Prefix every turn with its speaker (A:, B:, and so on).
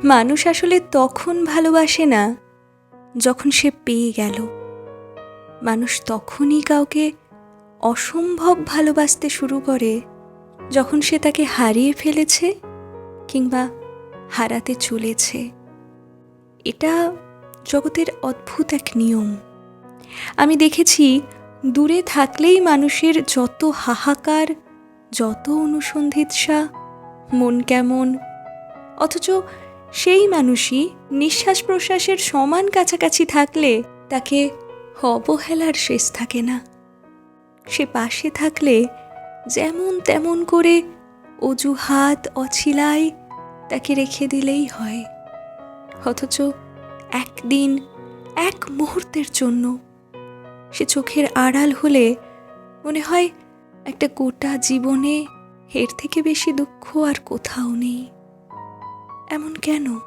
A: মানুষ আসলে তখন ভালোবাসে না যখন সে পেয়ে গেল। মানুষ তখনই কাউকে অসম্ভব ভালোবাসতে শুরু করে যখন সে তাকে হারিয়ে ফেলেছে কিংবা হারাতে চলেছে। এটা জগতের অদ্ভুত এক নিয়ম। আমি দেখেছি, দূরে থাকলেই মানুষের যত হাহাকার, যত অনুসন্ধিৎসা, মন কেমন, অথচ সেই মানুষই নিঃশ্বাস প্রশ্বাসের সমান কাছাকাছি থাকলে তাকে অবহেলার শেষ থাকে না। সে পাশে থাকলে যেমন তেমন করে অজুহাত অছিলায় তাকে রেখে দিলেই হয়। অথচ একদিন, এক মুহূর্তের জন্য সে চোখের আড়াল হলে মনে হয় একটা গোটা জীবনে এর থেকে বেশি দুঃখ আর কোথাও নেই। এমন কেন?